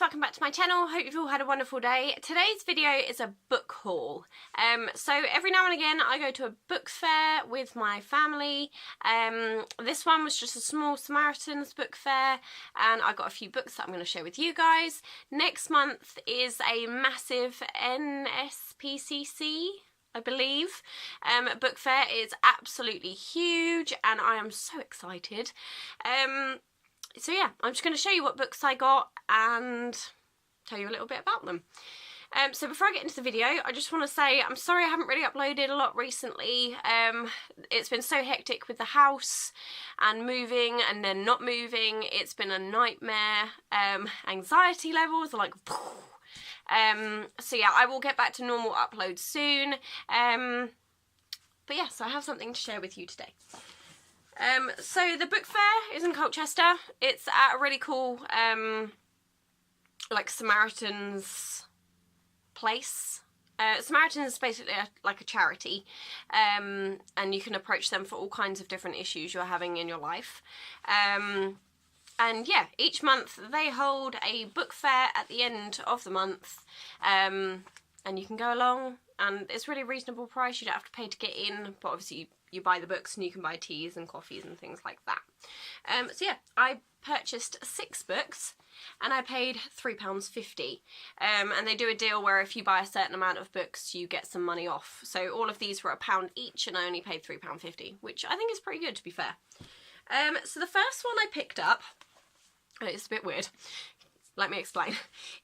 welcome back to my channel. Hope you've all had a wonderful day. Today's video is a book haul. So every now and again I go to a book fair with my family. This one was just a small Samaritans book fair and I got a few books that I'm going to share with you guys. Next month is a massive NSPCC, I believe, book fair. Is absolutely huge and I am so excited. So yeah, I'm just going to show you what books I got and tell you a little bit about them. So before I get into the video, I just want to say I'm sorry I haven't really uploaded a lot recently. It's been so hectic with the house and moving and then not moving. It's been a nightmare. Anxiety levels are like... so yeah, I will get back to normal uploads soon. But yeah, so I have something to share with you today. So the book fair is in Colchester. It's at a really cool, like Samaritans place. Samaritans is basically like a charity, and you can approach them for all kinds of different issues you're having in your life. And yeah, each month they hold a book fair at the end of the month, and you can go along and it's really reasonable price. You don't have to pay to get in, but obviously you buy the books and you can buy teas and coffees and things like that. So yeah, I purchased 6 books and I paid £3.50. And they do a deal where if you buy a certain amount of books you get some money off. So all of these were £1 each and I only paid £3.50, which I think is pretty good, to be fair. So the first one I picked up, it's a bit weird, let me explain,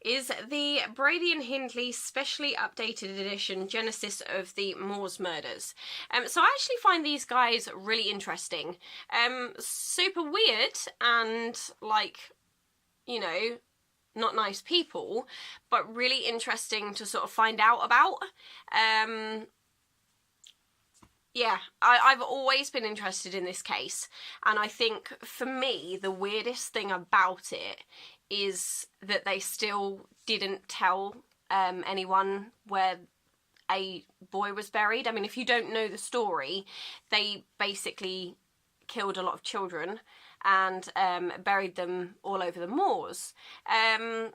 is the Brady Hindley specially updated edition Genesis of the Moors Murders. So I actually find these guys really interesting. Super weird and like, you know, not nice people, but really interesting to sort of find out about. Yeah, I've always been interested in this case, and I think for me the weirdest thing about it is that they still didn't tell anyone where a boy was buried. I mean, if you don't know the story, they basically killed a lot of children and buried them all over the moors. And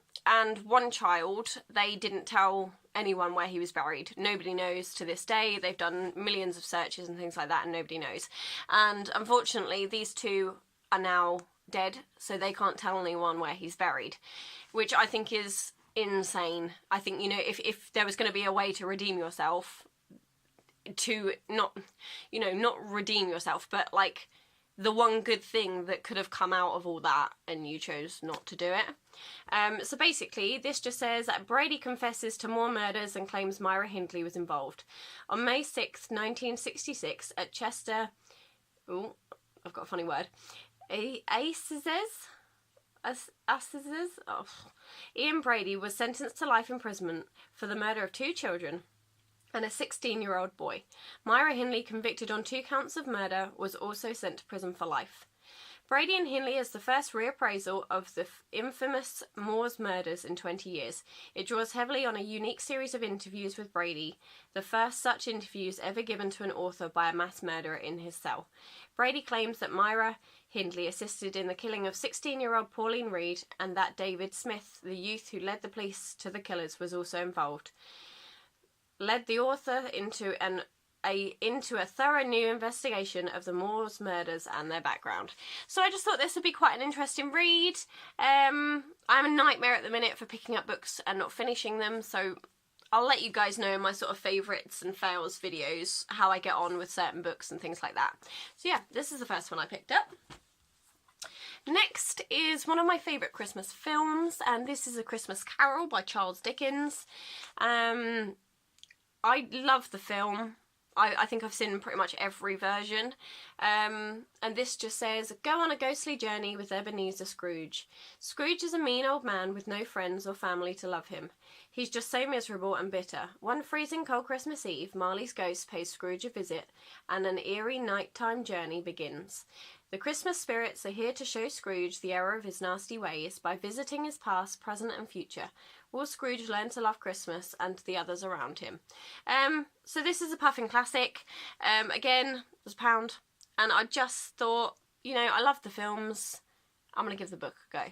one child, they didn't tell anyone where he was buried. Nobody knows to this day. They've done millions of searches and things like that and nobody knows. And unfortunately, these two are now dead, so they can't tell anyone where he's buried, which I think is insane. I think, you know, if there was going to be a way to redeem yourself, to not, you know, not redeem yourself, but like the one good thing that could have come out of all that, and you chose not to do it. So basically, this just says that Brady confesses to more murders and claims Myra Hindley was involved. On May 6th, 1966, at Chester... Oh, I've got a funny word. Ian Brady was sentenced to life imprisonment for the murder of 2 children and a 16-year-old boy. Myra Hindley, convicted on 2 counts of murder, was also sent to prison for life. Brady and Hindley is the first reappraisal of the infamous Moors murders in 20 years. It draws heavily on a unique series of interviews with Brady, the first such interviews ever given to an author by a mass murderer in his cell. Brady claims that Myra Hindley assisted in the killing of 16-year-old Pauline Reed and that David Smith, the youth who led the police to the killers, was also involved. Led the author into a thorough new investigation of the Moors murders and their background. So I just thought this would be quite an interesting read. I'm a nightmare at the minute for picking up books and not finishing them, so I'll let you guys know in my sort of favourites and fails videos how I get on with certain books and things like that. So yeah, this is the first one I picked up. Next is one of my favourite Christmas films, and this is A Christmas Carol by Charles Dickens. I love the film. I think I've seen pretty much every version. And this just says, go on a ghostly journey with Ebenezer Scrooge. Scrooge is a mean old man with no friends or family to love him. He's just so miserable and bitter. One freezing cold Christmas Eve, Marley's ghost pays Scrooge a visit, and an eerie nighttime journey begins. The Christmas spirits are here to show Scrooge the error of his nasty ways by visiting his past, present and future. Will Scrooge learn to love Christmas and the others around him? So this is a Puffin classic. Again, it was £1. And I just thought, you know, I love the films. I'm going to give the book a go.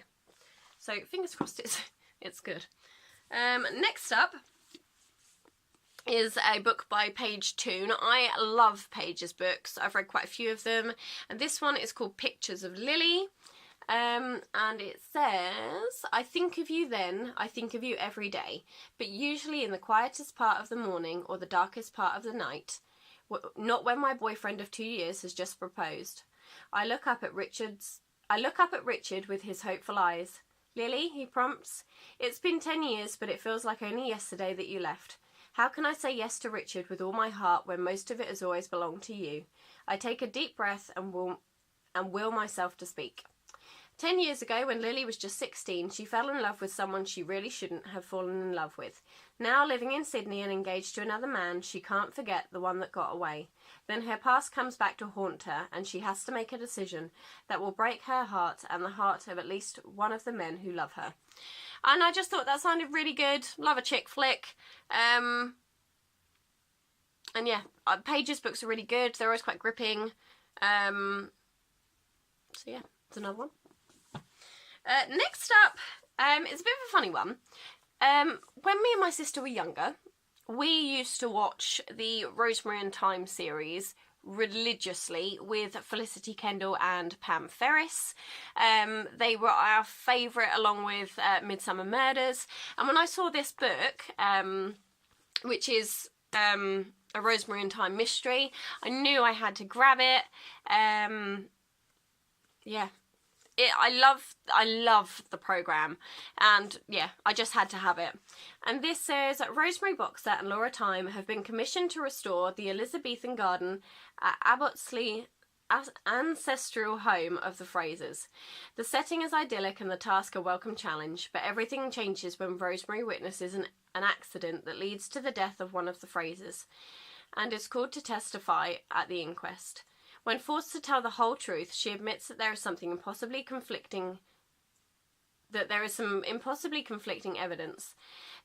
So fingers crossed it's It's good. Next up is a book by Paige Toon. I love Paige's books. I've read quite a few of them. And this one is called Pictures of Lily. And it says, I think of you then, I think of you every day, but usually in the quietest part of the morning or the darkest part of the night, not when my boyfriend of 2 years has just proposed. I look up at Richard with his hopeful eyes. Lily, he prompts, it's been 10 years, but it feels like only yesterday that you left. How can I say yes to Richard with all my heart when most of it has always belonged to you? I take a deep breath and will myself to speak. 10 years ago, when Lily was just 16, she fell in love with someone she really shouldn't have fallen in love with. Now, living in Sydney and engaged to another man, she can't forget the one that got away. Then her past comes back to haunt her, and she has to make a decision that will break her heart and the heart of at least one of the men who love her. And I just thought that sounded really good. Love a chick flick. And yeah, Paige's books are really good. They're always quite gripping. So yeah, it's another one. Next up, it's a bit of a funny one. When me and my sister were younger, we used to watch the Rosemary and Thyme series religiously with Felicity Kendall and Pam Ferris. They were our favourite, along with Midsummer Murders. And when I saw this book, which is a Rosemary and Thyme mystery, I knew I had to grab it. Yeah. I love the programme, and yeah, I just had to have it. And this says, Rosemary Boxer and Laura Thyme have been commissioned to restore the Elizabethan garden at Abbottsley ancestral home of the Frasers. The setting is idyllic and the task a welcome challenge, but everything changes when Rosemary witnesses an accident that leads to the death of one of the Frasers, and is called to testify at the inquest. When forced to tell the whole truth, she admits that there is some impossibly conflicting evidence.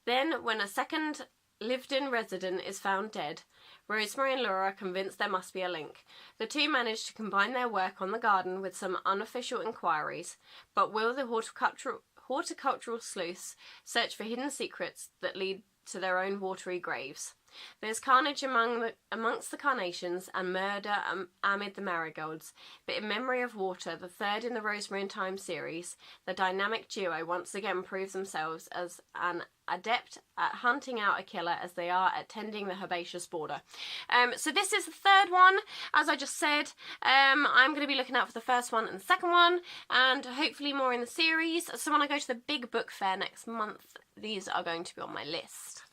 Then, when a second lived-in resident is found dead, Rosemary and Laura are convinced there must be a link. The two manage to combine their work on the garden with some unofficial inquiries, but will the horticultural sleuths search for hidden secrets that lead to their own watery graves? There's carnage amongst the carnations and murder amid the marigolds, but in memory of water, the third in the Rosemary and Thyme series, the dynamic duo once again prove themselves as an adept at hunting out a killer as they are at tending the herbaceous border. So this is the third one. As I just said, I'm going to be looking out for the first one and the second one, and hopefully more in the series. So when I go to the big book fair next month, these are going to be on my list.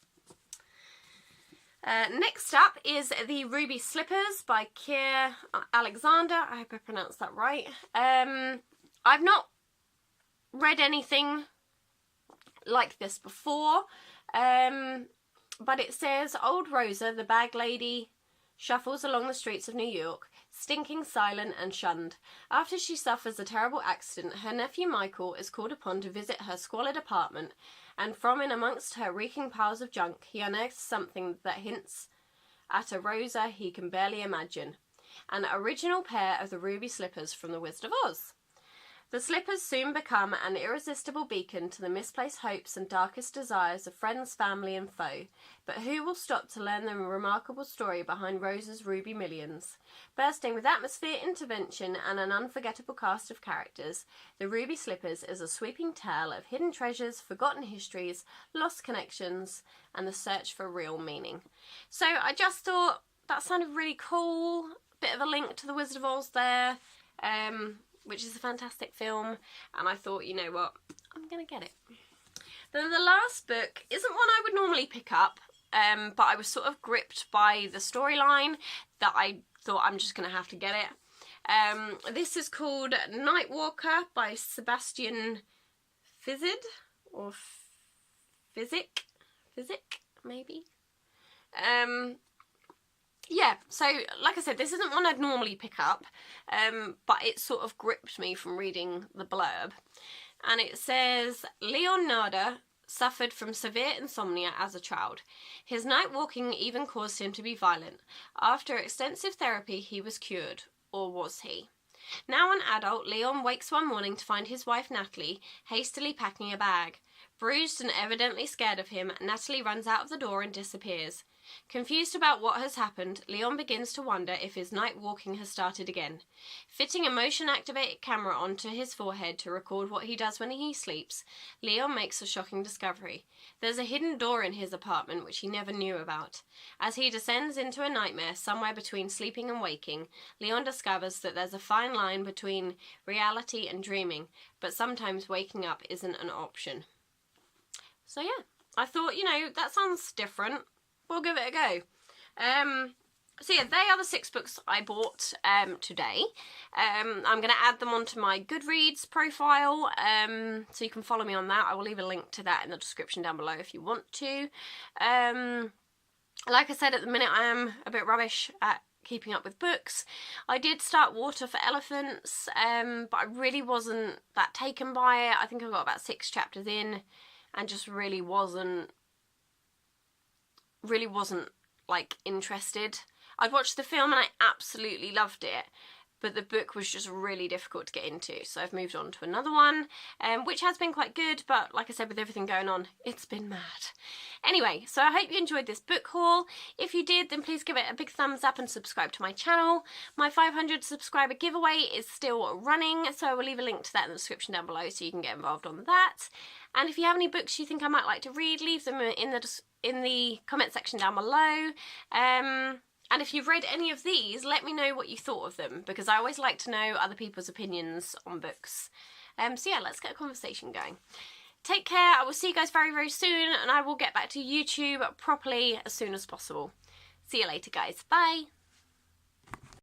Next up is The Ruby Slippers by Keir Alexander. I hope I pronounced that right. I've not read anything like this before, but it says, Old Rosa, the bag lady, shuffles along the streets of New York, stinking, silent and shunned. After she suffers a terrible accident, her nephew Michael is called upon to visit her squalid apartment, and from in amongst her reeking piles of junk, he unearths something that hints at a Rosa he can barely imagine. An original pair of the ruby slippers from the Wizard of Oz. The slippers soon become an irresistible beacon to the misplaced hopes and darkest desires of friends, family and foe. But who will stop to learn the remarkable story behind Rosa's ruby millions? Bursting with atmosphere, intervention and an unforgettable cast of characters, The Ruby Slippers is a sweeping tale of hidden treasures, forgotten histories, lost connections and the search for real meaning. So I just thought that sounded really cool. Bit of a link to the Wizard of Oz there. Which is a fantastic film, and I thought, you know what, I'm going to get it. Then the last book isn't one I would normally pick up, but I was sort of gripped by the storyline that I thought I'm just going to have to get it. This is called Nightwalker by Sebastian Fizid, or Physic, maybe? Yeah, so like I said, this isn't one I'd normally pick up, but it sort of gripped me from reading the blurb. And it says, Leon Nada suffered from severe insomnia as a child. His night walking even caused him to be violent. After extensive therapy, he was cured. Or was he? Now an adult, Leon wakes one morning to find his wife Natalie hastily packing a bag. Bruised and evidently scared of him, Natalie runs out of the door and disappears. Confused about what has happened, Leon begins to wonder if his night walking has started again. Fitting a motion-activated camera onto his forehead to record what he does when he sleeps, Leon makes a shocking discovery. There's a hidden door in his apartment which he never knew about. As he descends into a nightmare somewhere between sleeping and waking, Leon discovers that there's a fine line between reality and dreaming, but sometimes waking up isn't an option. So yeah, I thought, that sounds different. We'll give it a go. So yeah, they are the 6 books I bought today. I'm going to add them onto my Goodreads profile, so you can follow me on that. I will leave a link to that in the description down below if you want to. Like I said, at the minute I am a bit rubbish at keeping up with books. I did start Water for Elephants, but I really wasn't that taken by it. I think I got about 6 chapters in and just really wasn't like interested. I'd watched the film and I absolutely loved it, but the book was just really difficult to get into, so I've moved on to another one, which has been quite good, but like I said, with everything going on, it's been mad. Anyway, so I hope you enjoyed this book haul. If you did, then please give it a big thumbs up and subscribe to my channel. My 500 subscriber giveaway is still running, so I will leave a link to that in the description down below so you can get involved on that. And if you have any books you think I might like to read, leave them in the comment section down below. And if you've read any of these, let me know what you thought of them, because I always like to know other people's opinions on books. So yeah, let's get a conversation going. Take care. I will see you guys very, very soon, and I will get back to YouTube properly as soon as possible. See you later, guys. Bye.